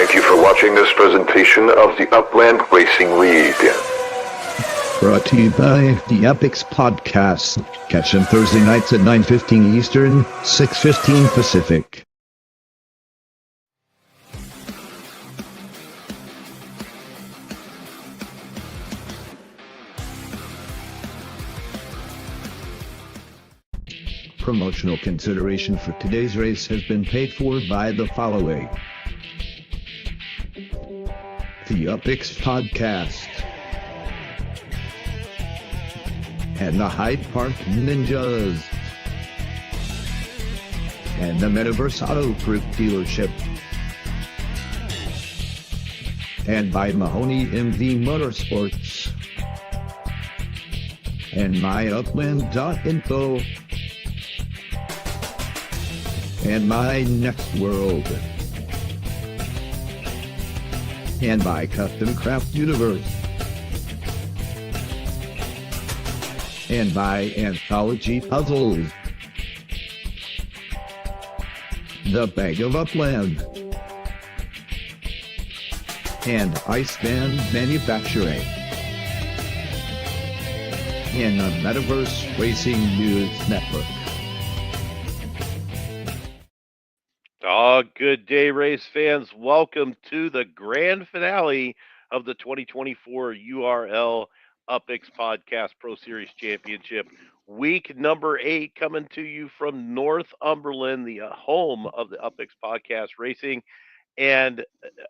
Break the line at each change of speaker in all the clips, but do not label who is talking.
Thank you for watching this presentation of the Upland Racing League.
Brought to you by the UPX PodCast. Catch them Thursday nights at 9:15 Eastern, 6:15 Pacific. Promotional consideration for today's race has been paid for by the following. The UPX Podcast and the Hyde Park Ninjas and the Metaverse Auto Group Dealership and by Mahoney MV Motorsports and myupland.info and My Next World and by Custom Craft Universe and by Anthology Puzzles, The Bag of Upland, and Iceman Manufacturing, and the Metaverse Racing News Network.
Good day, race fans. Welcome to the grand finale of the 2024 URL UPX Podcast Pro Series Championship. Week number 8 coming to you from Northumberland, the home of the UPX Podcast Racing. And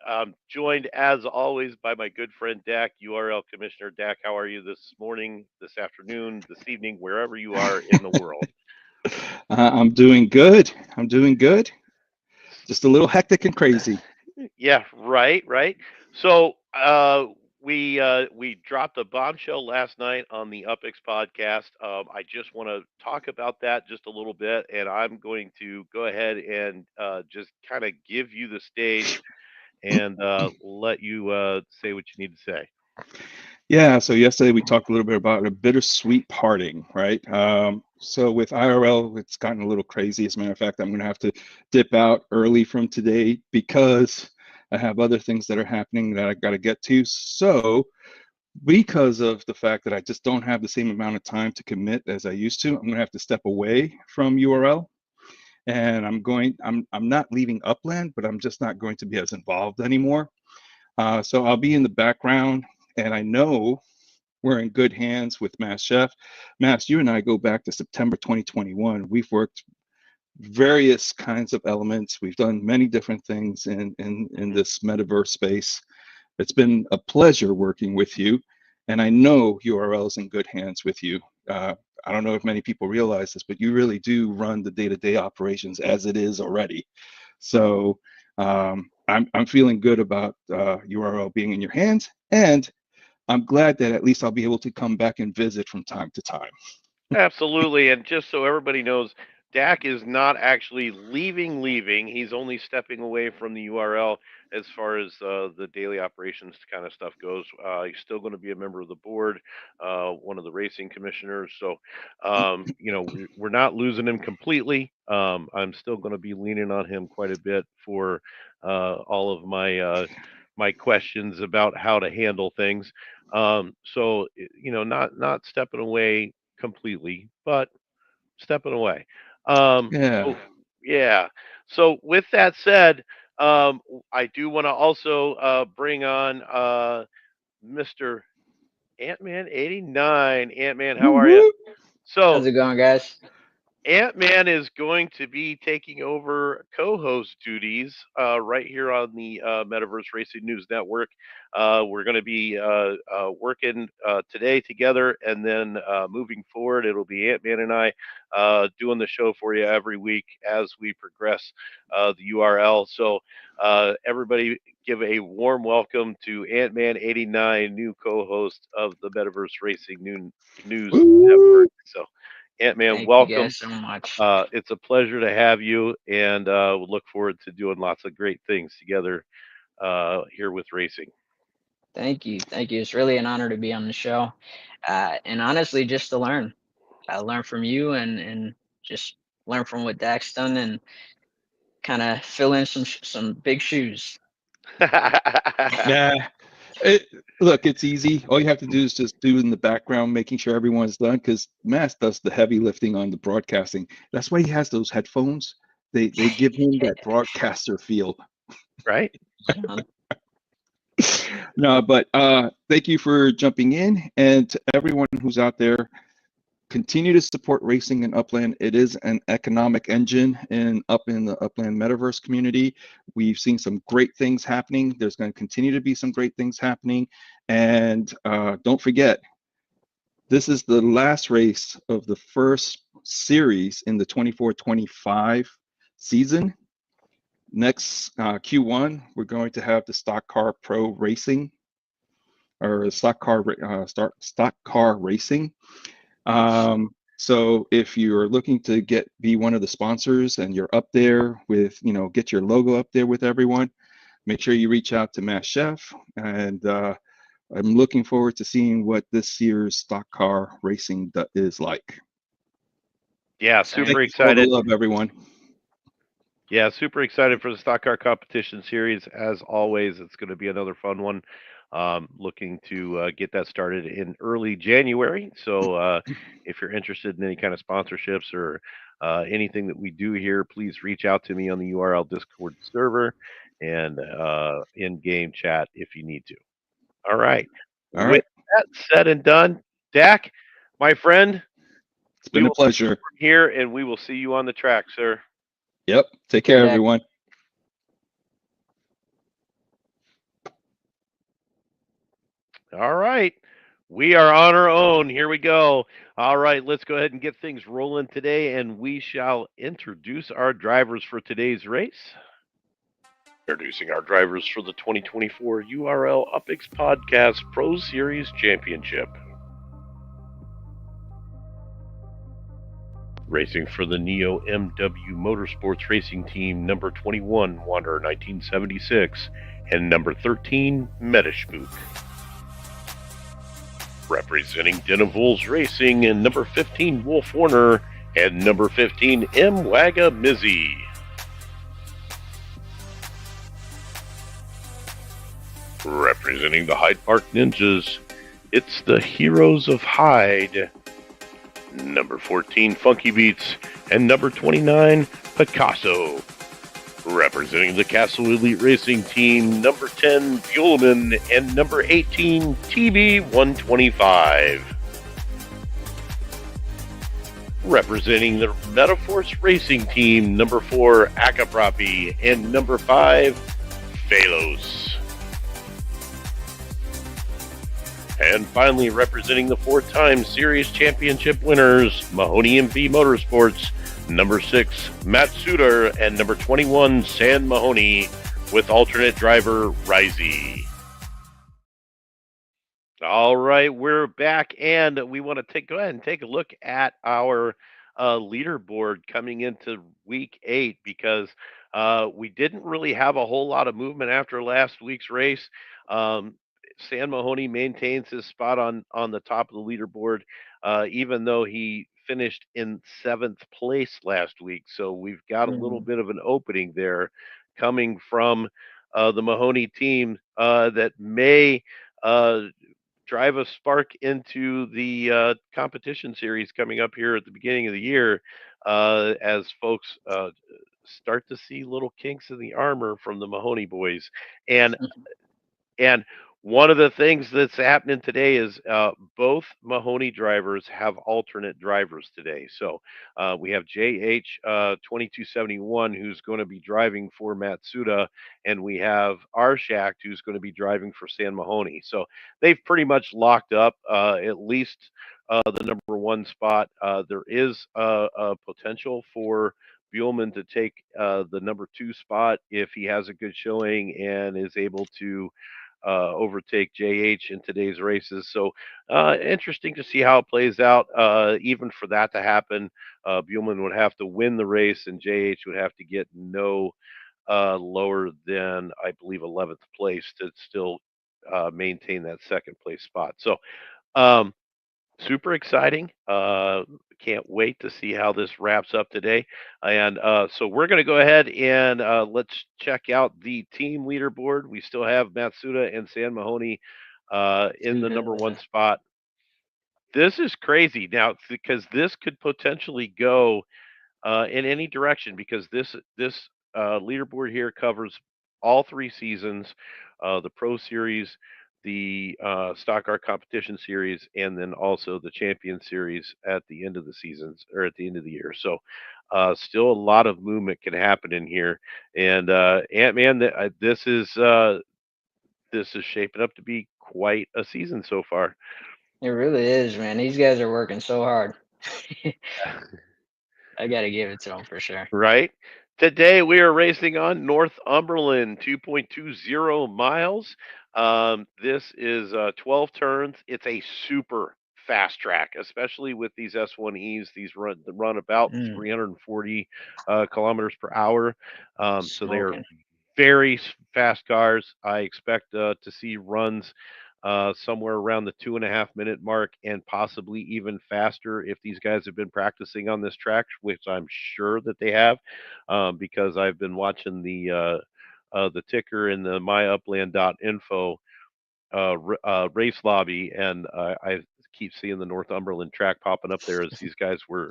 I'm joined, as always, by my good friend, Dak, URL Commissioner. Dak, how are you this morning, this afternoon, this evening, wherever you are in the world?
I'm doing good. Just a little hectic and crazy.
Yeah, right. So we dropped a bombshell last night on the UPX podcast. I just want to talk about that just a little bit, and I'm going to go ahead and just kind of give you the stage and let you say what you need to say.
Yeah, so yesterday we talked a little bit about a bittersweet parting, right? So with IRL, it's gotten a little crazy. As a matter of fact, I'm going to have to dip out early from today because I have other things that are happening that I got to get to. So because of the fact that I just don't have the same amount of time to commit as I used to, I'm going to have to step away from URL. And I'm not leaving Upland, but I'm just not going to be as involved anymore. So I'll be in the background. And I know we're in good hands with Mass Chef. Mass, you and I go back to September 2021. We've worked various kinds of elements. We've done many different things in this metaverse space. It's been a pleasure working with you. And I know URL is in good hands with you. I don't know if many people realize this, but you really do run the day-to-day operations as it is already. So I'm feeling good about URL being in your hands. And I'm glad that at least I'll be able to come back and visit from time to time.
Absolutely. And just so everybody knows, Dak is not actually leaving. He's only stepping away from the URL as far as the daily operations kind of stuff goes. He's still going to be a member of the board, one of the racing commissioners. So, we're not losing him completely. I'm still going to be leaning on him quite a bit for all of my questions about how to handle things. So, not stepping away completely, but stepping away.
Yeah.
So yeah. So with that said, I do want to also bring on Mr. Ant-Man 89. Ant-Man, how are you? So
How's it going, guys?
Ant-Man is going to be taking over co-host duties right here on the Metaverse Racing News Network. We're going to be working today together, and then moving forward, it'll be Ant-Man and I doing the show for you every week as we progress the URL. So everybody give a warm welcome to Ant-Man 89, new co-host of the Metaverse Racing News Network. So Ant-Man,
Thank
welcome.
you guys so much.
It's a pleasure to have you, and we'll look forward to doing lots of great things together here with racing.
Thank you. It's really an honor to be on the show, and honestly, just to learn. I learn from you, and just learn from what Dak's done, and kind of fill in some big shoes.
Nah, it, look, it's easy. All you have to do is just do in the background, making sure everyone's done, because Mass does the heavy lifting on the broadcasting. That's why he has those headphones. They give him that broadcaster feel.
Right?
Um,
No, but thank you for jumping in, and to everyone who's out there, continue to support racing in Upland. It is an economic engine up in the Upland metaverse community. We've seen some great things happening. There's going to continue to be some great things happening, and don't forget, this is the last race of the first series in the 24-25 season. Next Q1, we're going to have the Stock Car Pro Racing or stock car racing. So if you're looking to be one of the sponsors and you're up there with, get your logo up there with everyone, make sure you reach out to Matt Chef. And I'm looking forward to seeing what this year's stock car racing is like.
Yeah,
Thank
super
you for all the
excited.
love, everyone.
Yeah, super excited for the stock car competition series. As always, it's going to be another fun one. Looking to get that started in early January. So if you're interested in any kind of sponsorships or anything that we do here, please reach out to me on the URL Discord server and in-game chat if you need to. All right.
All
With
right.
that said and done, Dak, my friend,
It's
we
been a
will
pleasure.
here and we will see you on the track, sir.
Yep. Take
Here,
care,
Dak.
everyone.
All right. We are on our own. Here we go. All right, let's go ahead and get things rolling today, and we shall introduce our drivers for today's race. Introducing our drivers for the 2024 URL UPX PodCast Pro Series Championship. Racing for the Neo MW Motorsports Racing Team, number 21, Wanderer 1976, and number 13, Metaspook. Representing Denevils Racing, and number 15, Wolf Warner, and number 15, M. Waga Mizzy. Representing the Hyde Park Ninjas, it's the Heroes of Hyde. Number 14, Funky Beats, and number 29, Picasso. Representing the Castle Elite Racing Team, number 10, Buellman, and number 18, TB125. Representing the Metaforce Racing Team, number 4, Akaprapi, and number 5, Phalos. And finally, representing the 4-time Series Championship winners, Mahoney MP Motorsports, number 6, Matt Suter, and number 21, San Mahoney, with alternate driver, Risey. All right, we're back, and we want to go ahead and take a look at our leaderboard coming into week 8, because we didn't really have a whole lot of movement after last week's race. San Mahoney maintains his spot on the top of the leaderboard, even though he finished in 7th place last week. So we've got a little bit of an opening there coming from the Mahoney team that may drive a spark into the competition series coming up here at the beginning of the year, as folks start to see little kinks in the armor from the Mahoney boys. And one of the things that's happening today is both Mahoney drivers have alternate drivers today. So we have JH 2271 who's going to be driving for Matsuda, and we have Arshack who's going to be driving for San Mahoney. So they've pretty much locked up at least the number 1 spot. There is a potential for Buellman to take the number 2 spot if he has a good showing and is able to overtake JH in today's races. So interesting to see how it plays out. Even for that to happen, Buellman would have to win the race, and JH would have to get no lower than, I believe, 11th place to still maintain that 2nd place spot. So super exciting. Can't wait to see how this wraps up today. And so we're going to go ahead and let's check out the team leaderboard. We still have Matsuda and San Mahoney in the number one
Suda.
spot. This is crazy now because this could potentially go in any direction because this leaderboard here covers all three seasons, the Pro Series, the Stock Car Competition Series, and then also the Champion Series at the end of the seasons or at the end of the year. So, still a lot of movement can happen in here. And Ant Man, this is shaping up to be quite a season so far.
It really is, man. These guys are working so hard. I gotta give it to them for sure.
Right? Today we are racing on Northumberland, 2.20 miles. This is 12 turns. It's a super fast track, especially with these S1Es. These run about
Mm,
340 kilometers per hour. So they are
smoking.
very fast cars. I expect to see runs somewhere around the 2.5 minute mark and possibly even faster if these guys have been practicing on this track, which I'm sure that they have, because I've been watching the ticker in the myupland.info race lobby, and I keep seeing the Northumberland track popping up there as these guys were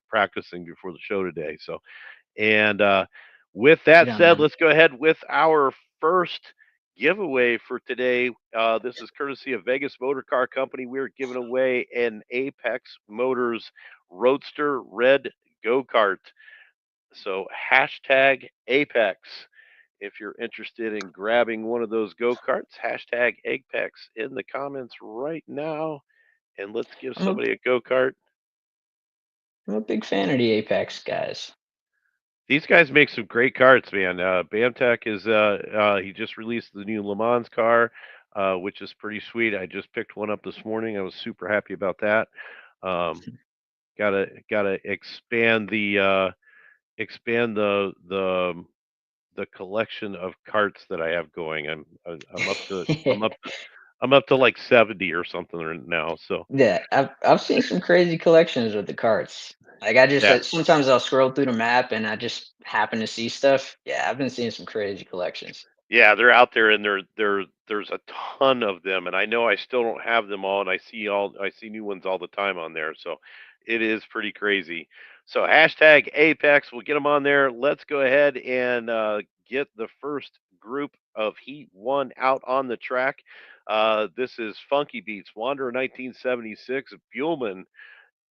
practicing before the show today. So and with
Good
that
on
said,
them.
let's go ahead with our first giveaway for today. This is courtesy of Vegas Motor Car Company. We're giving away an Apex Motors Roadster Red Go Kart. So hashtag Apex. If you're interested in grabbing one of those go karts, hashtag Apex in the comments right now. And let's give
I'm a
somebody a go kart.
I'm a big fan of the Apex guys.
These guys make some great carts, man. Bamtech is he just released the new Le Mans car, which is pretty sweet. I just picked one up this morning. I was super happy about that. Um, gotta expand the collection of carts that I have going. I'm up to like 70 or something now. So
Yeah, I've seen some crazy collections with the carts. Like I just
yeah,
sometimes I'll scroll through the map and I just happen to see stuff. Yeah, I've been seeing some crazy collections.
yeah, they're out there, and there's a ton of them, and I know I still don't have them all, and I see new ones all the time on there, so it is pretty crazy. So hashtag Apex, we'll get them on there. Let's go ahead and get the first group of Heat One out on the track. This is Funky Beats, Wanderer 1976, Buellman,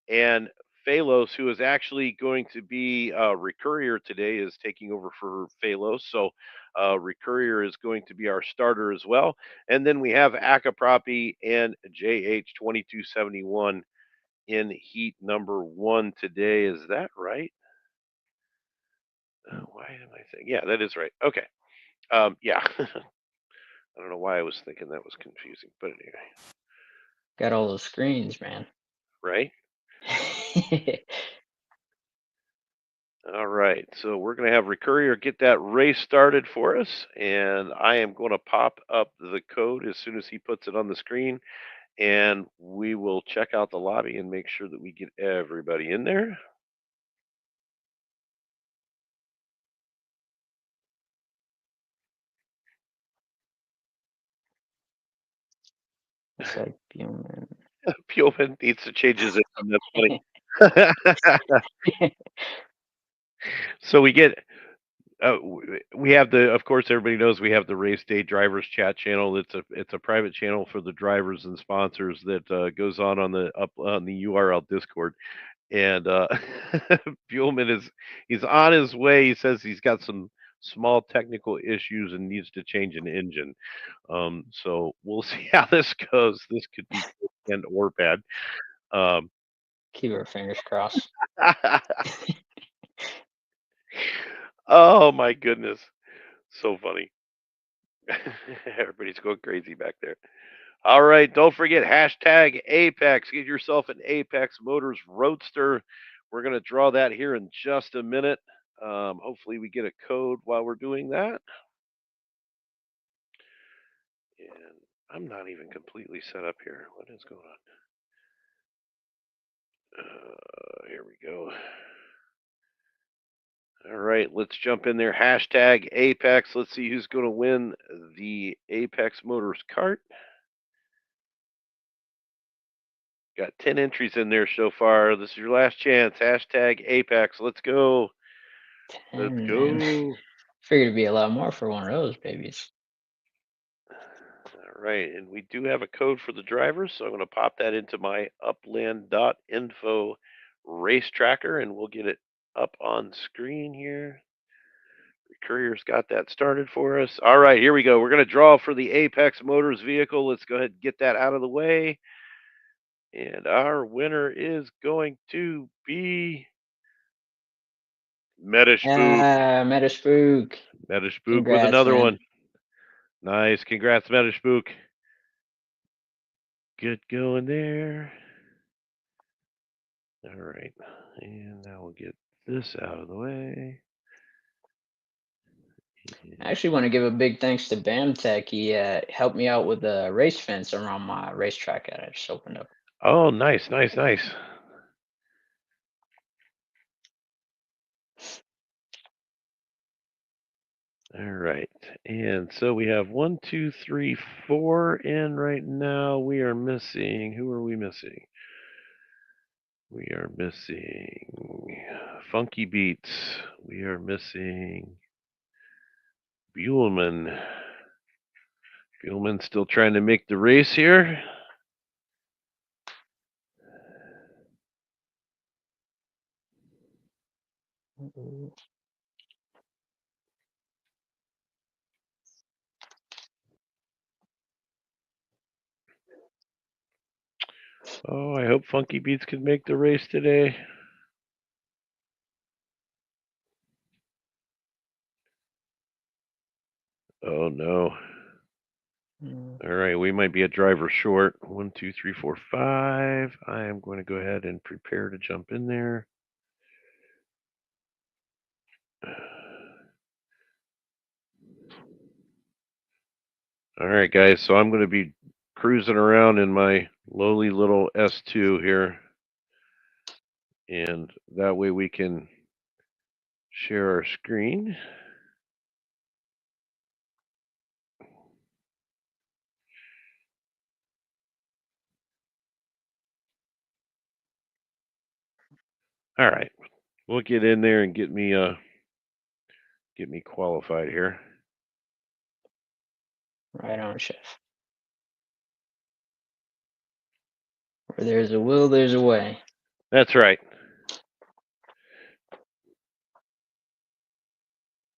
and Phalos, who is actually going to be Recurrier today, is taking over for Phalos. So Recurrier is going to be our starter as well. And then we have Akapropi and JH2271 in heat number one today. Is that right? Why am I saying? Yeah, that is right. Okay. Yeah. I don't know why I was thinking that was confusing, but anyway,
Got all those screens, man.
right? All right, so we're going to have Recurrier get that race started for us, and I am going to pop up the code as soon as he puts it on the screen, and we will check out the lobby and make sure that we get everybody in there.
It's like human.
Pioman needs to change his name. That's funny. So we get we have of course everybody knows we have the race day drivers chat channel. It's a private channel for the drivers and sponsors that goes on the up on the URL Discord. And Buellman he's on his way. He says he's got some small technical issues and needs to change an engine. So we'll see how this goes. This could be good and or bad. Um,
Keep our fingers crossed.
oh my goodness, so funny. Everybody's going crazy back there. All right, don't forget hashtag Apex. Get yourself an Apex Motors Roadster. We're going to draw that here in just a minute. Hopefully, we get a code while we're doing that. And I'm not even completely set up here. What is going on? Here we go. All right, let's jump in there. Hashtag Apex. Let's see who's going to win the Apex Motors cart. Got 10 entries in there so far. This is your last chance. Hashtag Apex. Let's go. Let's
10, man.
go.
Figured it'd be a lot more for one of those babies.
All right, and we do have a code for the drivers, so I'm going to pop that into my upland.info race tracker, and we'll get it up on screen here. The courier's got that started for us. All right, here we go. We're going to draw for the Apex Motors vehicle. Let's go ahead and get that out of the way. And our winner is going to be Metaspook.
Metaspook.
Metaspook with
Congrats,
another
man.
one. Nice. Congrats, Metaspook. Good going there. All right. And now we'll get this out of the way.
I actually want to give a big thanks to BAMTech. He helped me out with the race fence around my racetrack that I just opened up.
Oh, nice, nice, nice. All right. And so we have 1, 2, 3, 4 in right now. We are missing. Who are we missing? We are missing Funky Beats. We are missing Buellman. Buellman's still trying to make the race here. Oh, I hope Funky Beats can make the race today. Oh no. All right, we might be a driver short. 1, 2, 3, 4, 5. I am going to go ahead and prepare to jump in there. All right, guys. So I'm going to be cruising around in my lowly little S2 here, and that way we can share our screen. All right, we'll get in there and get me qualified here.
Right on, Chef. Where there's a will, there's a way.
That's right.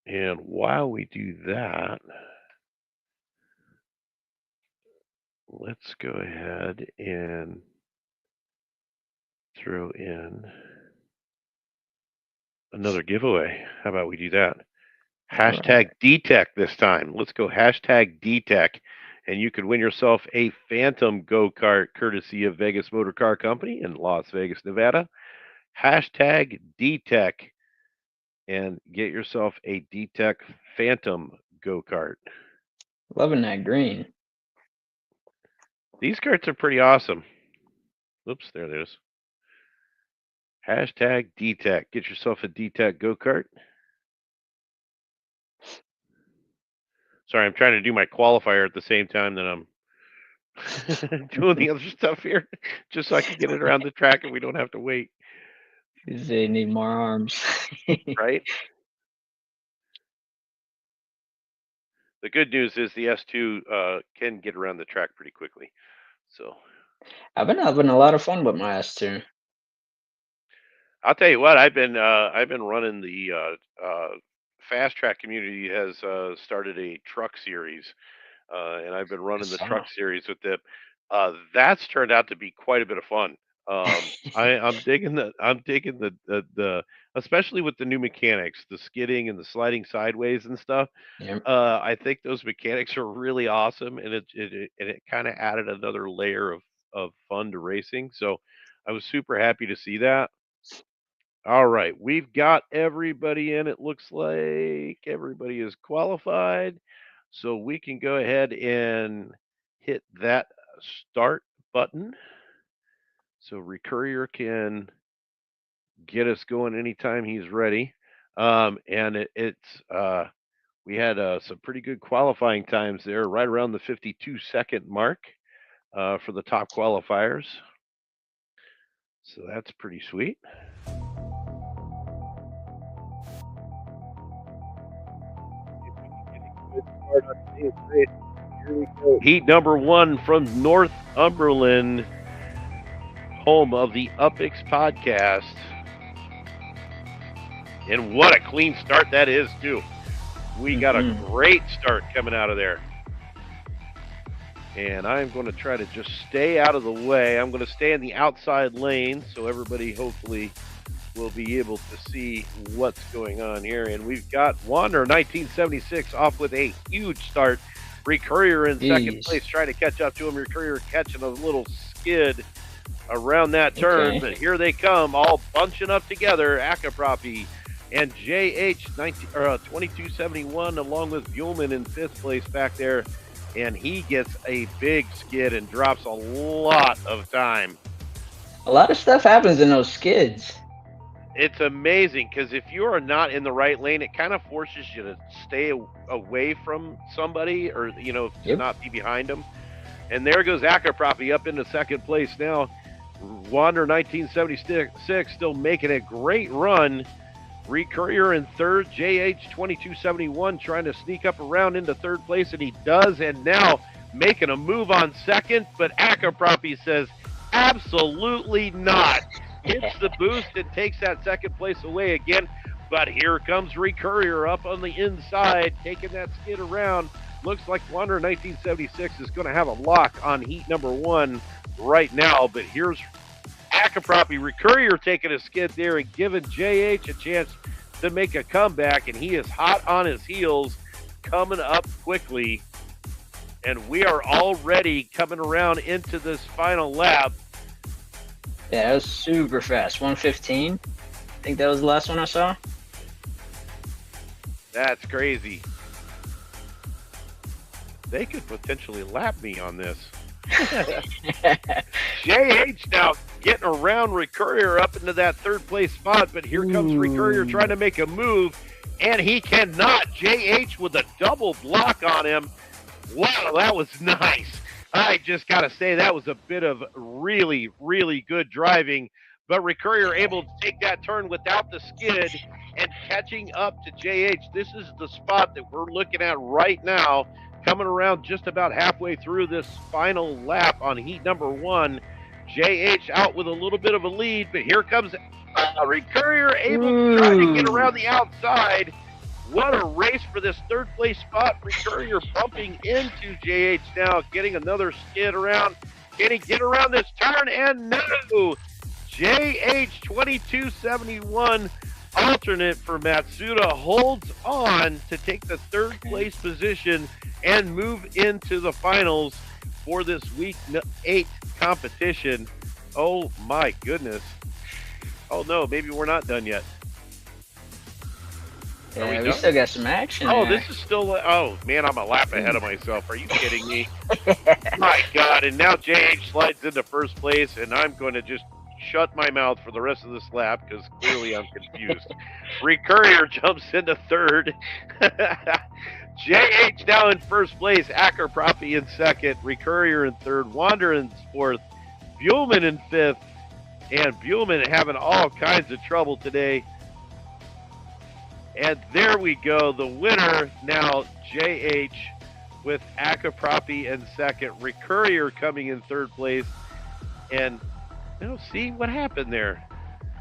And while we do that, let's go ahead and throw in another giveaway. How about we do that? Hashtag DTech this time. Let's go hashtag DTech. And you could win yourself a Phantom go-kart courtesy of Vegas Motor Car Company in Las Vegas, Nevada. Hashtag DTech and get yourself a DTech Phantom go-kart.
Loving that green.
These carts are pretty awesome. Oops, there it is. Hashtag DTech. Get yourself a DTech go-kart. Sorry, I'm trying to do my qualifier at the same time that I'm doing the other stuff here, just so I can get it around the track and we don't have to wait.
They need more arms.
Right? The good news is the S2 can get around the track pretty quickly. So
I've been having a lot of fun with my S2.
I'll tell you what, I've been running the fast track community has started a truck series, and I've been running the truck series with them. That's turned out to be quite a bit of fun. I'm digging the especially with the new mechanics, the skidding and the sliding sideways and stuff.
Yep.
I think those mechanics are really awesome, and it kind of added another layer of fun to racing. So I was super happy to see that. All right, we've got everybody in. It looks like everybody is qualified. So we can go ahead and hit that start button. So Recurrier can get us going anytime he's ready. And we had some pretty good qualifying times there, right around the 52-second mark for the top qualifiers. So that's pretty sweet. Heat number 1 from Northumberland, home of the UPX podcast. And what a clean start that is, too. We got a great start coming out of there. And I'm going to try to just stay out of the way. I'm going to stay in the outside lane so everybody hopefully will be able to see what's going on here. And we've got Wander 1976 off with a huge start. Recurrier in second place, trying to catch up to him. Recurrier catching a little skid around that turn. But here they come, all bunching up together. Akapropi and JH 2271 along with Buellman in fifth place back there. And he gets a big skid and drops a lot of time.
A lot of stuff happens in those skids.
It's amazing because if you are not in the right lane, it kind of forces you to stay away from somebody or, to not be behind them. And there goes Akapropi up into second place now. Wander 1976 still making a great run. Recurrier in third, JH 2271 trying to sneak up around into third place, and he does, and now making a move on second, but Akapropi says, absolutely not. Hits the boost and takes that second place away again, but here comes Recurrier up on the inside, taking that skid around. Looks like Wander 1976 is going to have a lock on heat number 1 right now, but here's Akapropi. Recurrier taking a skid there and giving JH a chance to make a comeback, and he is hot on his heels, coming up quickly. And we are already coming around into this final lap.
Yeah, that was super fast. 1:15. I think that was the last one I saw.
That's crazy. They could potentially lap me on this. JH now getting around Recurrier up into that third place spot, but here comes Recurrier trying to make a move, and he cannot. JH with a double block on him. Wow, that was nice. I just got to say that was a bit of really, really good driving, but Recurrier able to take that turn without the skid and catching up to JH. This is the spot that we're looking at right now, coming around just about halfway through this final lap on heat number 1. JH out with a little bit of a lead, but here comes Recurrier able to try to get around the outside. What a race for this third place spot. Recurrier bumping into JH now, getting another skid around. Can he get around this turn? And no! JH 2271 alternate for Matsuda holds on to take the third place position and move into the finals for this week 8 competition. Oh my goodness. Oh no, maybe we're not done yet.
Yeah, we still got some action.
Oh,
there.
this is still. Oh man, I'm a lap ahead of myself. Are you kidding me? My God! And now JH slides into first place, and I'm going to just shut my mouth for the rest of this lap because clearly I'm confused. Recurrier jumps into third. JH now in first place. Akapropi in second. Recurrier in third. Wander in fourth. Buellman in fifth. And Buellman having all kinds of trouble today. And there we go. The winner now, JH, with Akapropi in second. Recurrier coming in third place. And, see what happened there.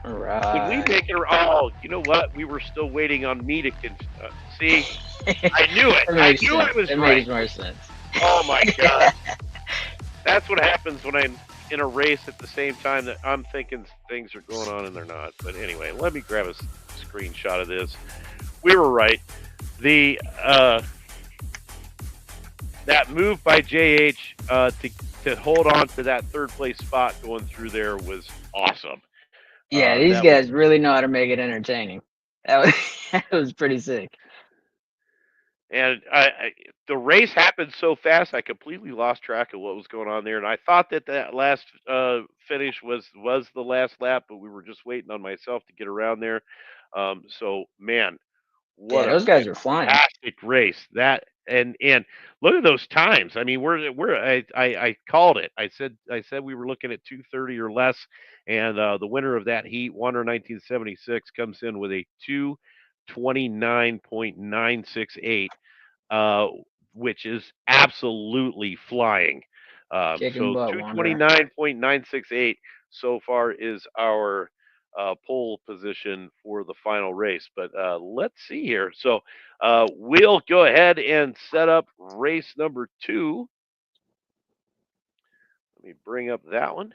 All right.
Did we make it? Oh, you know what? We were still waiting on me to see. I knew it. I knew I was
right. It makes more sense.
Oh, my God. That's what happens when I'm in a race at the same time that I'm thinking things are going on and they're not. But anyway, let me grab a screenshot of this. We were right. The that move by JH to hold on to that third place spot going through there was awesome.
Yeah, these guys really know how to make it entertaining. That was pretty sick.
And the race happened so fast, I completely lost track of what was going on there. And I thought that that last finish was the last lap, but we were just waiting on myself to get around there. So man,
Yeah,
what a
those guys are flying.
fantastic race that and look at those times. I mean, I called it. I said we were looking at 2:30 or less, and the winner of that heat, Warner 1976, comes in with a 2:29.968, uh, which is absolutely flying.
Kicking
So
butt, Wander.
2:29.968 so far is our pole position for the final race. But let's see here. So we'll go ahead and set up race number 2. Let me bring up that one.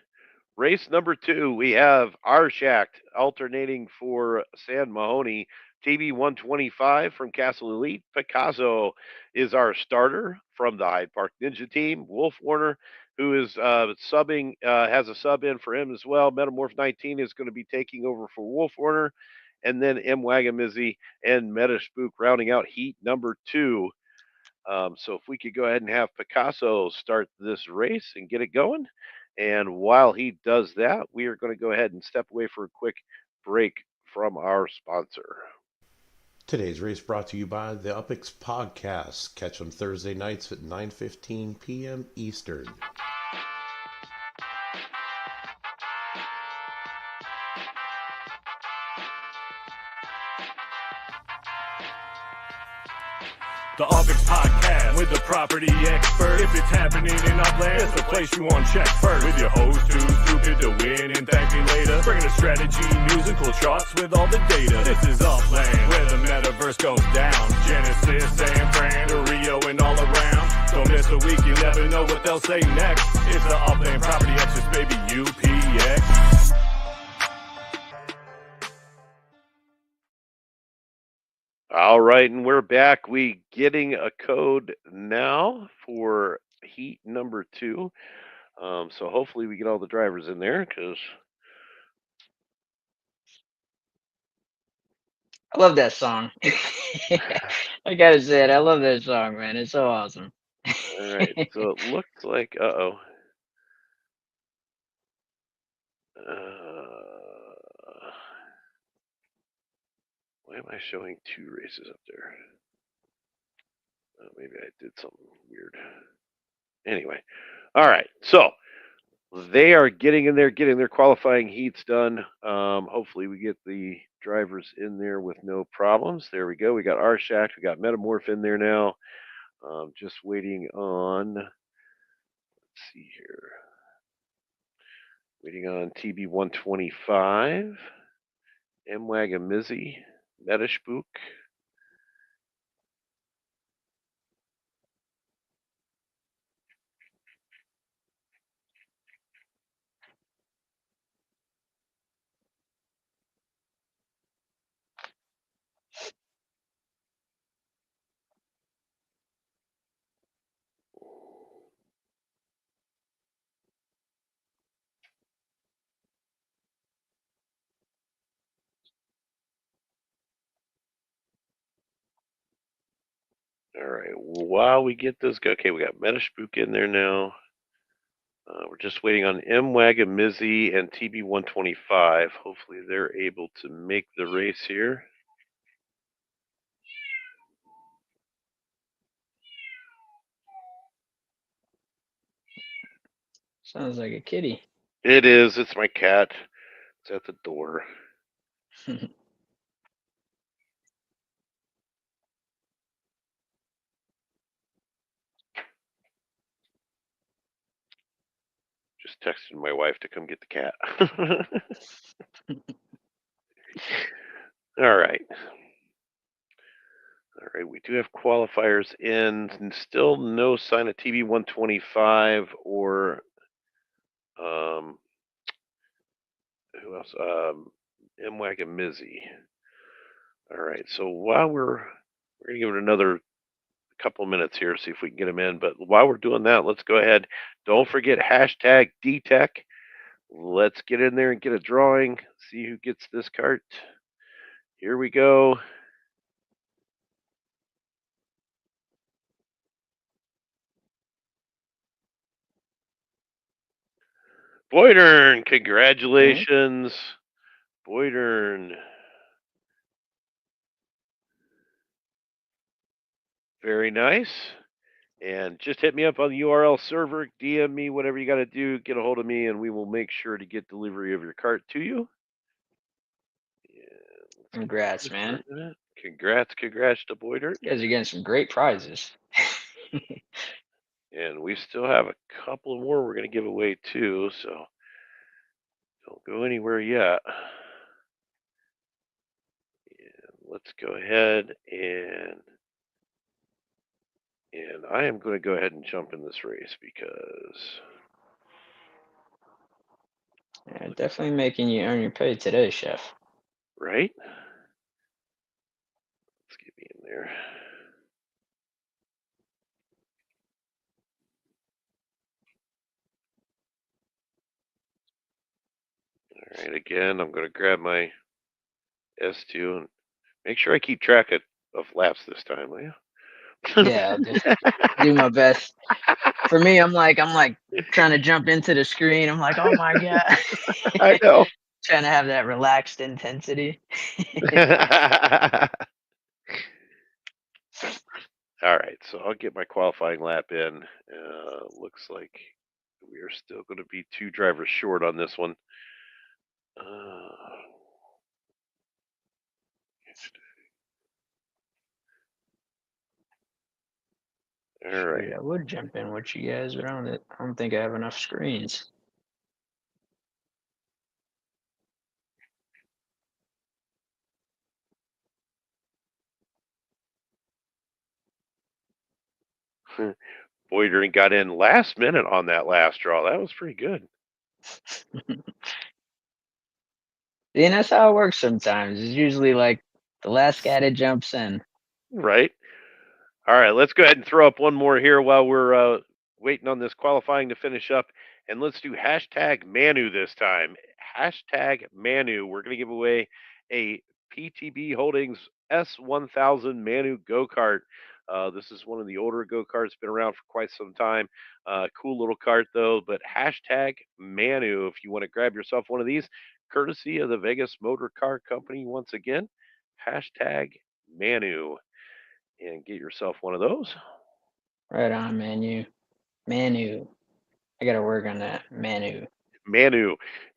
Race number 2, we have Arshack alternating for San Mahoney. TB 125 from Castle Elite. Picasso is our starter from the Hyde Park Ninja team. Wolf Warner, who is subbing, has a sub in for him as well. Metamorph 19 is going to be taking over for Wolf Warner. And then M. Wagamizzy and Meta Spook rounding out heat number 2. So if we could go ahead and have Picasso start this race and get it going. And while he does that, we are going to go ahead and step away for a quick break from our sponsor.
Today's race brought to you by the UPX Podcast. Catch them Thursday nights at 9:15 p.m. Eastern.
The UPX Podcast with the property expert. If it's happening in Upland, it's the place you want to check first. With your host too stupid to win and thank me later. Bringing the strategy, musical charts with all the data. This is Upland, where the metaverse goes down. Genesis, San Fran, to Rio, and all around. Don't miss a week, you never know what they'll say next. It's the Upland Property Experts, baby, UPX.
All right, and we're back. We getting a code now for heat number 2. So hopefully we get all the drivers in there because
I love that song. I gotta say it. I love that song, man. It's so awesome.
all right. So it looks like why am I showing 2 races up there? Maybe I did something weird. Anyway, all right. So they are getting in there, getting their qualifying heats done. Hopefully, we get the drivers in there with no problems. There we go. We got Arshack, we got Metamorph in there now. Just waiting on. Let's see here. Waiting on TB 125, M Wagamizzy, Metaspook. All right. While we get those, okay, we got Metaspook in there now. We're just waiting on M Wagamizzy and TB 125. Hopefully, they're able to make the race here.
Sounds like a kitty.
It is. It's my cat. It's at the door. Just texted my wife to come get the cat. All right. All right. We do have qualifiers in, and still no sign of TB 125 or who else? M Wagamizzy. All right. So while we're gonna give it another couple minutes here, see if we can get them in. But while we're doing that, let's go ahead. Don't forget hashtag DTech. Let's get in there and get a drawing. See who gets this cart. Here we go. Boydern, congratulations. Boydern. Very nice. And just hit me up on the URL server, DM me, whatever you got to do, get a hold of me, and we will make sure to get delivery of your cart to you.
Congrats, man.
Congrats to Boydern.
You guys are getting some great prizes.
And we still have a couple more we're going to give away too, so don't go anywhere yet. And let's go ahead and I am going to go ahead and jump in this race because
Yeah, definitely making you earn your pay today, Chef.
right? Let's get me in there. All right, again, I'm going to grab my S2 and make sure I keep track of laps this time, will you?
Yeah, I'll do my best. For me, I'm like trying to jump into the screen. I'm like, oh my God.
I know.
Trying to have that relaxed intensity.
All right, so I'll get my qualifying lap in. Looks like we are still going to be 2 drivers short on this one. All right.
I would jump in with you guys, but I don't think I have enough screens.
Boydering got in last minute on that last draw. That was pretty good.
And that's how it works sometimes. It's usually like the last guy that jumps in.
Right. All right, let's go ahead and throw up one more here while we're waiting on this qualifying to finish up. And let's do hashtag Manu this time. Hashtag Manu. We're going to give away a PTB Holdings S1000 Manu go-kart. This is one of the older go-karts, been around for quite some time. Cool little cart, though. But hashtag Manu if you want to grab yourself one of these, courtesy of the Vegas Motor Car Company once again. Hashtag Manu. And get yourself one of those.
Right on, Manu. I got to work on that. Manu.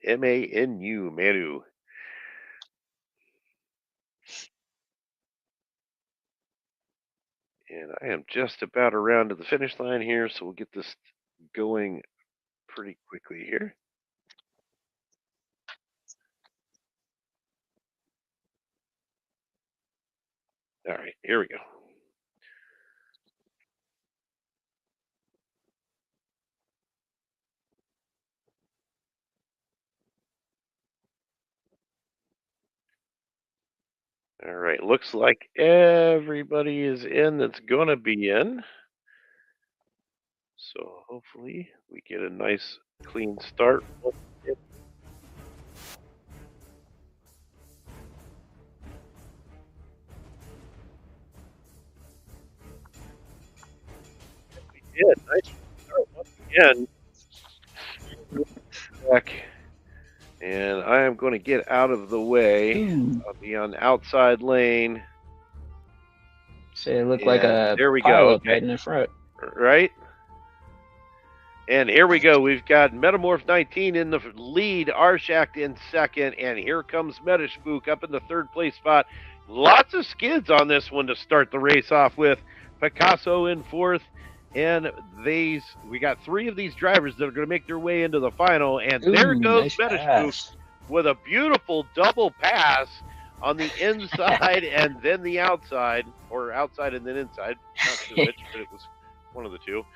M-A-N-U, Manu. And I am just about around to the finish line here, so we'll get this going pretty quickly here. All right, here we go. All right, looks like everybody is in that's going to be in. So hopefully we get a nice clean start. We did. Nice start once again. Back. And I am going to get out of the way. I'll be on the outside lane.
So it looked like a
there we
pilot
go. Okay.
right in the front.
Right? And here we go. We've got Metamorph 19 in the lead, Arshak in second, and here comes Metaspook up in the third place spot. Lots of skids on this one to start the race off with. Picasso in fourth. And we got 3 of these drivers that are going to make their way into the final. And there goes
Nice
Metaspook with a beautiful double pass on the inside and then the outside, or outside and then inside. Not sure which, but it was one of the two.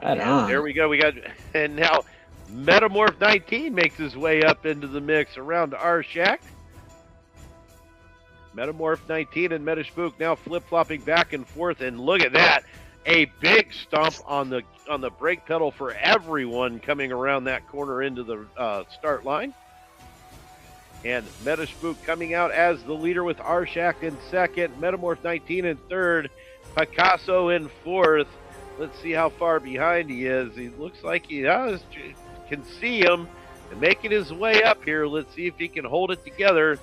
Right on.
There we go. And now Metamorph 19 makes his way up into the mix around Arshak. Metamorph 19 and Metaspook now flip-flopping back and forth, and look at that. A big stomp on the brake pedal for everyone coming around that corner into the start line. And Metaspook coming out as the leader with Arshak in second, Metamorph 19 in third, Picasso in fourth. Let's see how far behind he is. He looks like he can see him and making his way up here. Let's see if he can hold it together.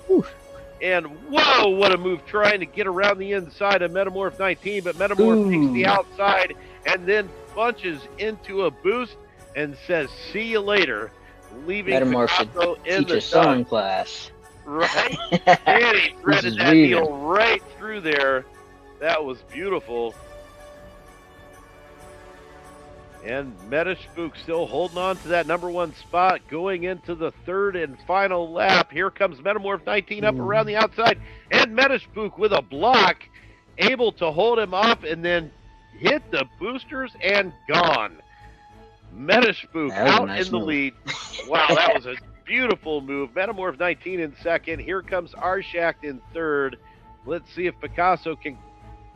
And whoa, what a move trying to get around the inside of Metamorph 19, but Metamorph takes the outside and then bunches into a boost and says, "See you later," leaving
Metamorph
Picasso
should
in
teach
the
a sewing
dust.
class.
Right? And he threaded that needle right through there. That was beautiful. And Metaspook still holding on to that number one spot going into the third and final lap. Here comes Metamorph 19 up around the outside. And Metaspook with a block, able to hold him off and then hit the boosters and gone. Metaspook out in the lead. Wow, that was a beautiful move. Metamorph 19 in second. Here comes Arshak in third. Let's see if Picasso can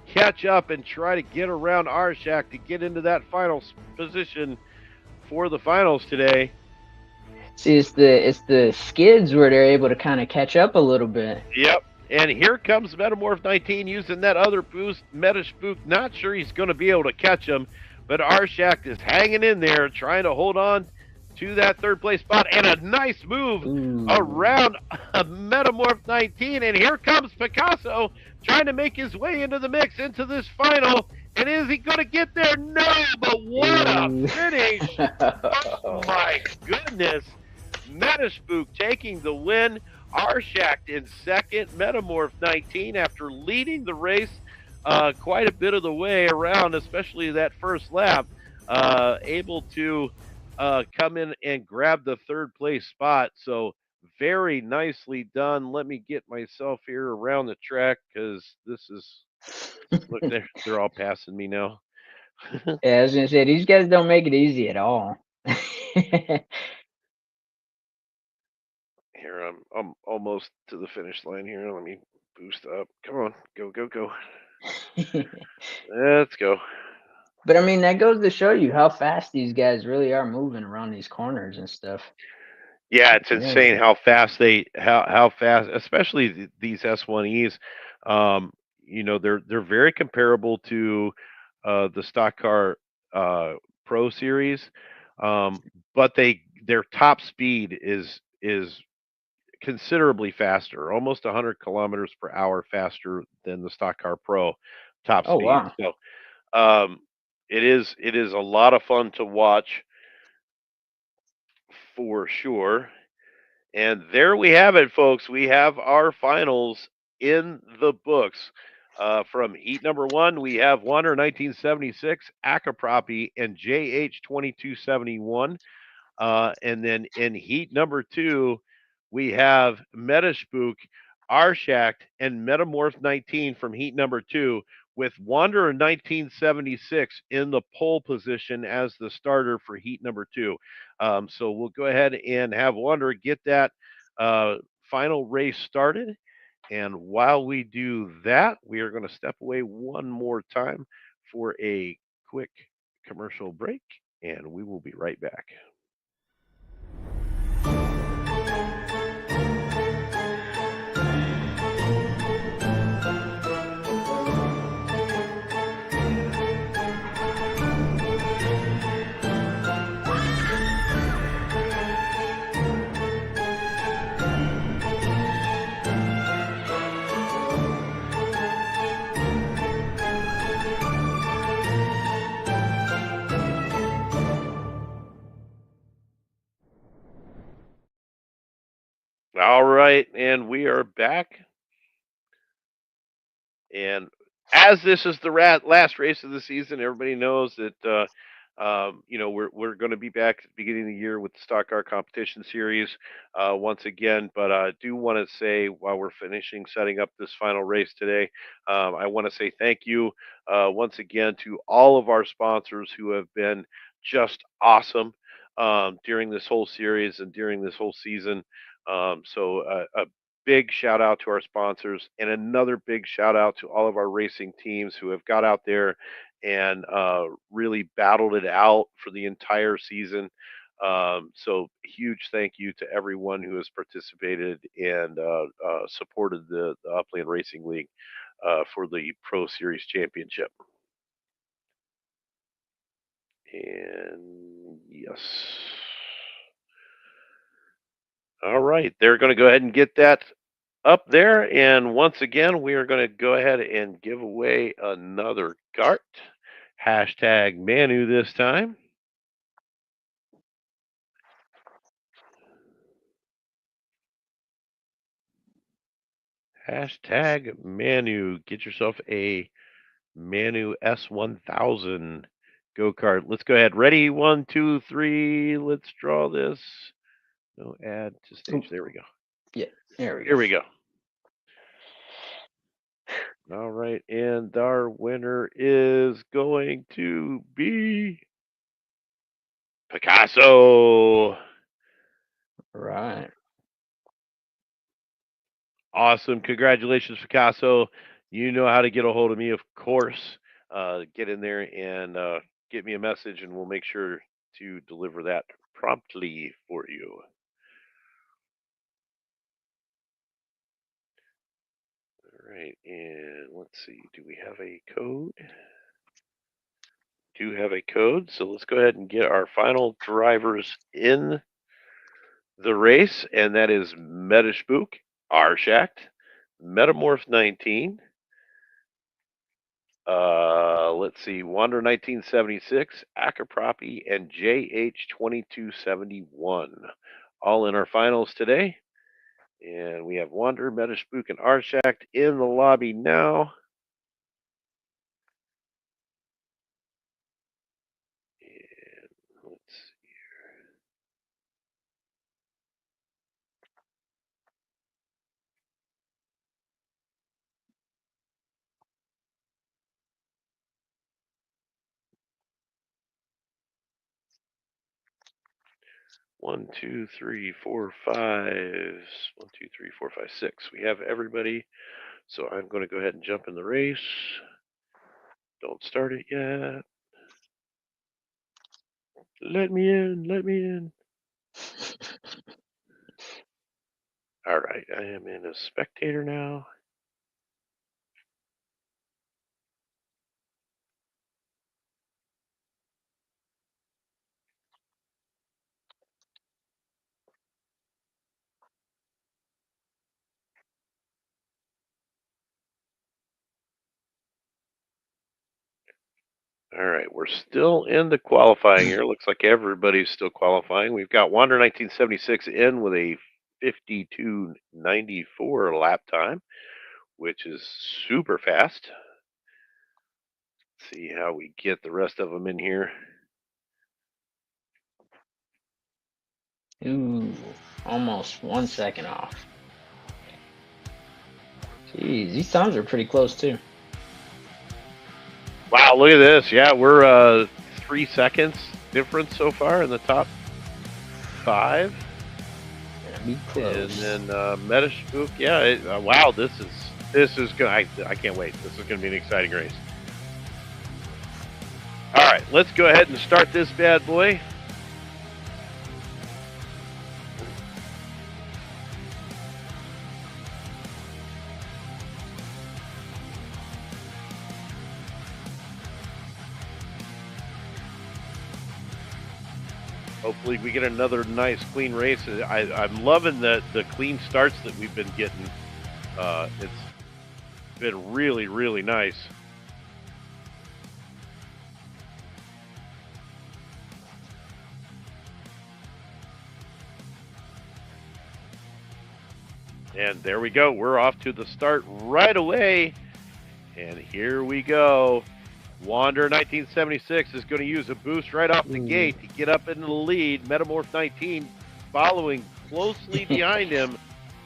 catch up and try to get around Arshak to get into that final position for the finals today.
See, it's the skids where they're able to kind of catch up a little bit.
Yep. And here comes Metamorph 19 using that other boost. Metaspook, not sure he's going to be able to catch him, but Arshak is hanging in there, trying to hold on to that third place spot. And a nice move around Metamorph 19. And here comes Picasso trying to make his way into the mix, into this final. And is he going to get there? No, but what a finish. Oh, my goodness. Metaspook taking the win. Arshak in second. Metamorph 19 after leading the race quite a bit of the way around, especially that first lap, able to come in and grab the third place spot. So very nicely done. Let me get myself here around the track because this is, look, they're all passing me now.
Yeah, I was gonna say these guys don't make it easy at all.
Here, I'm almost to the finish line here. Let me boost up. Come on, go, go, go. Let's go.
But I mean, that goes to show you how fast these guys really are moving around these corners and stuff.
Yeah, it's insane how fast how fast, especially these S1Es. You know, they're very comparable to the stock car Pro Series, but their top speed is considerably faster, almost 100 kilometers per hour faster than the stock car Pro top
Oh,
speed.
wow.
So it is a lot of fun to watch for sure. And there we have it, folks. We have our finals in the books. From heat number one, we have Wander 1976, Akapropi, and JH 2271. And then in heat number two, we have Metaspook, Arshak, and Metamorph 19 from heat number two, with Wanderer 1976 in the pole position as the starter for heat number two. So we'll go ahead and have Wanderer get that final race started. And while we do that, we are going to step away one more time for a quick commercial break, and we will be right back. All right, and we are back. And as this is the last race of the season, everybody knows that you know we're going to be back at the beginning of the year with the Stock Car Competition Series once again. But I do want to say while we're finishing setting up this final race today, I want to say thank you once again to all of our sponsors who have been just awesome during this whole series and during this whole season. So a big shout out to our sponsors and another big shout out to all of our racing teams who have got out there and really battled it out for the entire season. So huge thank you to everyone who has participated and supported the Upland Racing League for the Pro Series Championship. And yes. All right, they're going to go ahead and get that up there. And once again, we are going to go ahead and give away another cart. Hashtag Manu this time. Hashtag Manu. Get yourself a Manu S1000 go-kart. Let's go ahead. Ready? 1, 2, 3. Let's draw this. No, add to stage. There we go.
Yeah, there we go.
Here we go. All right, and our winner is going to be Picasso.
Right.
Awesome. Congratulations, Picasso. You know how to get a hold of me, of course. Get in there and get me a message, and we'll make sure to deliver that promptly for you. All right, and let's see. Do we have a code? Do have a code, so let's go ahead and get our final drivers in the race, and that is Metaspook, Arshact, Metamorph 19. Let's see, Wander 1976, Akapropi, and JH 2271. All in our finals today. And we have Wander, Metaspook, and Arshact in the lobby now. And let's see here. One, two, three, four, five. 1, 2, 3, 4, 5, 6. We have everybody. So I'm going to go ahead and jump in the race. Don't start it yet. Let me in. Let me in. All right. I am in as spectator now. All right, we're still in the qualifying here. Looks like everybody's still qualifying. We've got Wander 1976 in with a 52.94 lap time, which is super fast. Let's see how we get the rest of them in here.
Ooh, almost 1 second off. Jeez, these times are pretty close too.
Wow, look at this. Yeah, we're 3 seconds difference so far in the top 5.
Gonna be close.
And then Metaspook, yeah. Wow, this is gonna. I can't wait. This is gonna be an exciting race. All right, let's go ahead and start this bad boy. Hopefully we get another nice clean race. I'm loving the clean starts that we've been getting. It's been really, really nice. And there we go. We're off to the start right away. And here we go. Wander 1976 is going to use a boost right off the gate to get up into the lead. Metamorph 19 following closely behind him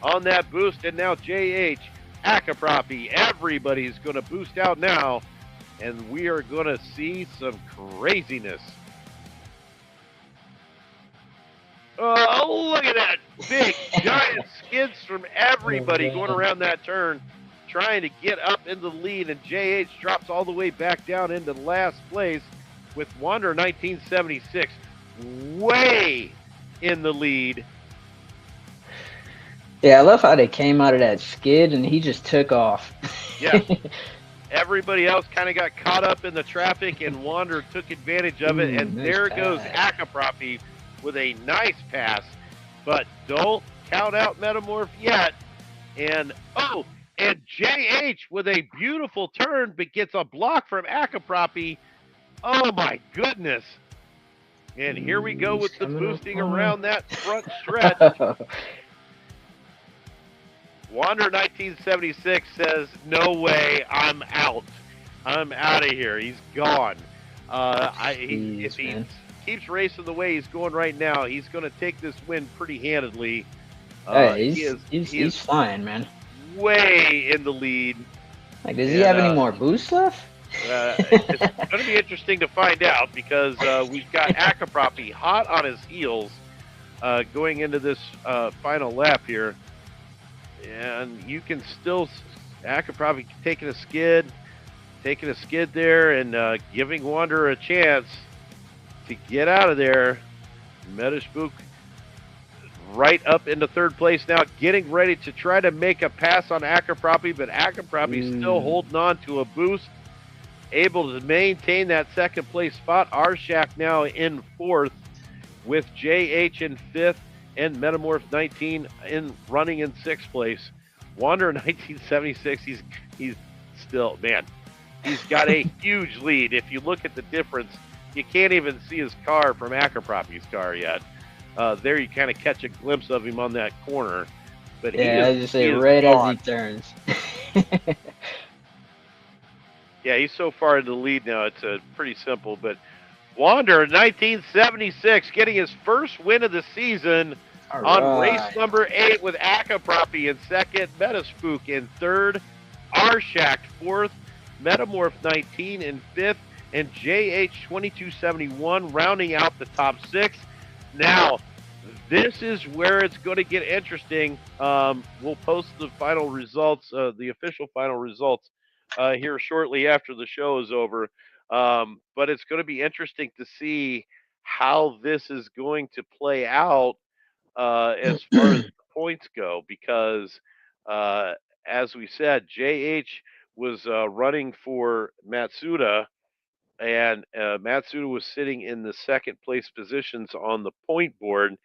on that boost. And now JH, Akapropi, everybody's going to boost out now. And we are going to see some craziness. Oh, look at that. Big, giant skids from everybody going around that turn, trying to get up in the lead, and JH drops all the way back down into last place with Wander 1976 way in the lead.
Yeah, I love how they came out of that skid and he just took off.
Yeah. Everybody else kind of got caught up in the traffic, and Wander took advantage of it.
Ooh,
And
nice
there goes
pass.
Akapropi with a nice pass. But don't count out Metamorph yet. And and JH with a beautiful turn, but gets a block from Akapropi. Oh my goodness. And here we go
He's
with the
coming up
boosting
on
around that front stretch. Wander 1976 says, "No way, I'm out. I'm out of here. He's gone." If
Jeez,
he
man.
keeps racing the way he's going right now, he's going to take this win pretty handedly.
Hey,
He is
he's flying, man.
way in the lead,
Like, does he
and
have any more boost left?
it's going to be interesting to find out because we've got Akapropi hot on his heels going into this final lap here. And you can still, Akapropi taking a skid there and giving Wanderer a chance to get out of there. Metaspook right up into third place now, getting ready to try to make a pass on Akapropi, but Akapropi still holding on to a boost, able to maintain that second place spot. Arshak now in fourth with JH in fifth and Metamorph 19 running in sixth place. Wanderer 1976, he's still, man, he's got a huge lead. If you look at the difference, you can't even see his car from Akapropi's car yet. There you kind of catch a glimpse of him on that corner. But
Yeah, I was just say
he is
right
gone.
as he turns.
Yeah, he's so far in the lead now, it's pretty simple. But Wander 1976 getting his first win of the season on race number 8 with Akapropi in second, Metaspook in third, Arshak fourth, Metamorph 19 in fifth, and JH 2271 rounding out the top 6. Now, this is where it's going to get interesting. We'll post the final results, the official final results, here shortly after the show is over. But it's going to be interesting to see how this is going to play out as far as the points go, because as we said, JH was running for Matsuda, and Matsuda was sitting in the second place positions on the point board.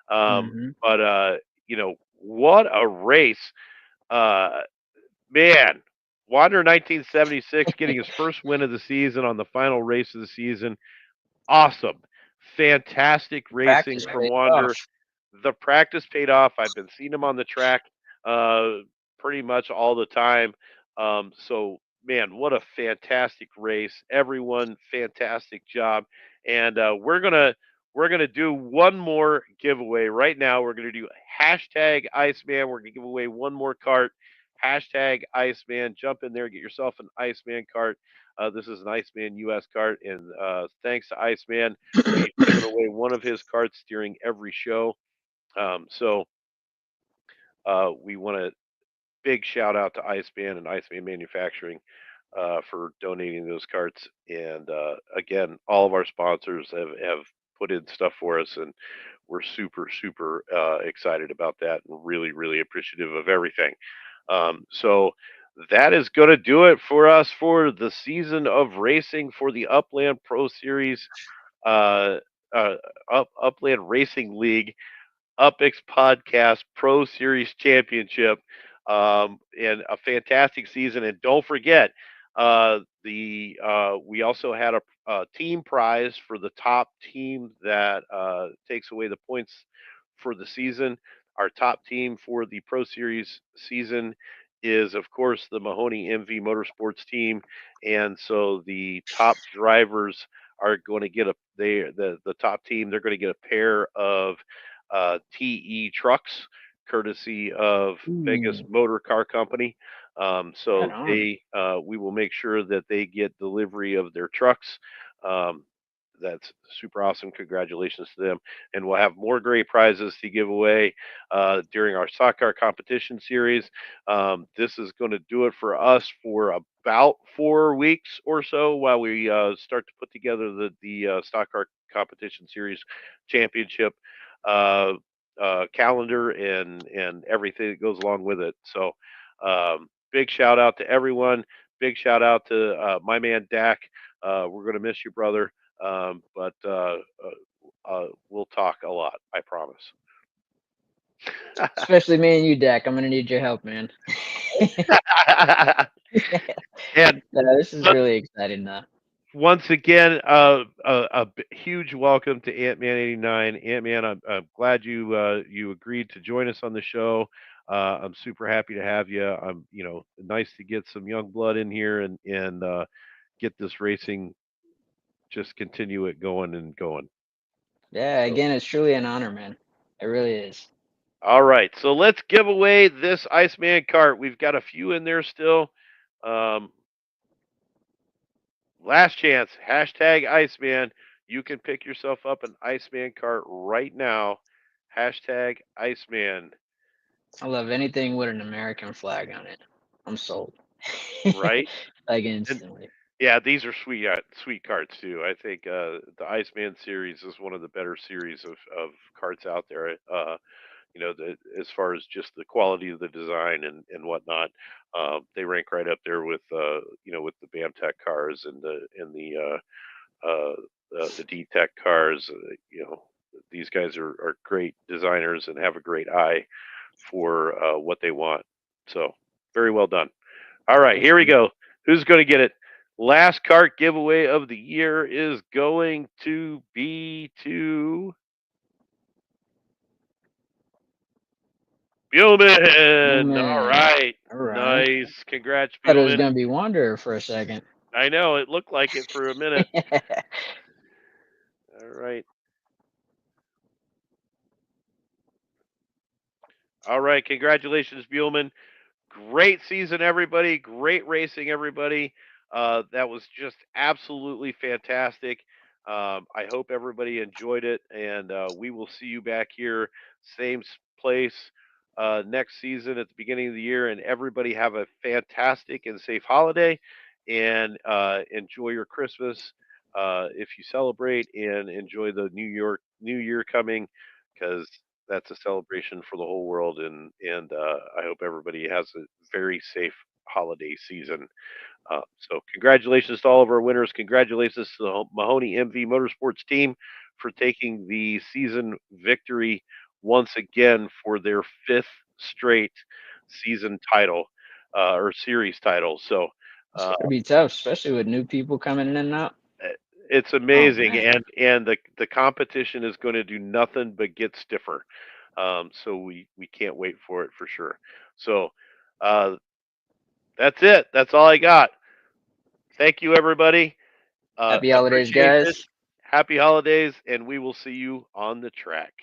hmm
But what a race, uh, man! Wander 1976 getting his first win of the season on the final race of the season. Awesome, fantastic racing
Practice
from
paid
Wander.
off.
The practice paid off. I've been seeing him on the track uh, pretty much all the time. So, man, what a fantastic race! Everyone, fantastic job. And we're gonna do one more giveaway right now. We're gonna do hashtag Iceman. We're gonna give away one more cart. Hashtag Iceman. Jump in there, get yourself an Iceman cart. This is an Iceman US cart, and thanks to Iceman, we've given away one of his carts during every show. So we want a big shout out to Iceman and Iceman Manufacturing for donating those carts. And again, all of our sponsors have put in stuff for us, and we're super, super excited about that and really, really appreciative of everything. So that is going to do it for us for the season of racing for the Upland Pro Series, uh, uh, Upland Racing League. UPX Podcast Pro Series Championship, and a fantastic season. And don't forget, the we also had a team prize for the top team that takes away the points for the season. Our top team for the Pro Series season is, of course, the Mahoney MV Motorsports team, and so the top drivers are going to get the top team. They're going to get a pair of TE trucks, courtesy of Vegas
Ooh,
Motor Car Company.
right
So
on.
we will make sure that they get delivery of their trucks. Um, that's super awesome. Congratulations to them. And we'll have more great prizes to give away during our stock car competition series. This is going to do it for us for about 4 weeks or so while we start to put together the stock car competition series championship uh, calendar and everything that goes along with it. So big shout out to everyone. big shout out to my man Dak. We're gonna miss you, brother. But we'll talk a lot. I promise.
Especially me and you, Dak. I'm gonna need your help, man.
And
No, this is really exciting, though.
once again, huge welcome to Ant-Man 89. Ant-Man, I'm glad you agreed to join us on the show. I'm super happy to have you. Nice to get some young blood in here and get this racing, just continue it going and going.
Yeah,
So,
again, it's truly an honor, man. It really is.
all right, so let's give away this Iceman cart. We've got a few in there still. Last chance, hashtag Iceman. You can pick yourself up an Iceman cart right now. Hashtag Iceman.
I love anything with an American flag on it. I'm sold.
Right?
Like
And
instantly.
yeah, these are sweet carts too. I think the Iceman series is one of the better series of carts out there. As far as just the quality of the design and whatnot, they rank right up there with with the BAMTech cars and the D-Tech cars. These guys are great designers and have a great eye for what they want. So very well done. All right, here we go. Who's going to get it? Last cart giveaway of the year is going to be to Buellman. All right.
All right.
Nice. Congrats,
Thought it was
Buellman.
gonna be Wanderer for a second.
I know. It looked like it for a minute. All right. All right. Congratulations, Buellman. Great season, everybody. Great racing, everybody. That was just absolutely fantastic. I hope everybody enjoyed it, and we will see you back here, same place next season at the beginning of the year. And everybody have a fantastic and safe holiday, and enjoy your Christmas if you celebrate, and enjoy the New Year coming, because that's a celebration for the whole world, and I hope everybody has a very safe holiday season. So congratulations to all of our winners. Congratulations to the Mahoney MV Motorsports team for taking the season victory once again for their fifth straight season title or series title. So
It's gotta be tough, especially with new people coming in and out.
it's
Oh
amazing,
man.
and the competition is going to do nothing but get stiffer. So we can't wait for it for sure. So uh, that's it. That's all I got. Thank you, everybody.
Happy holidays,
Appreciate this.
guys.
Happy holidays, and we will see you on the track.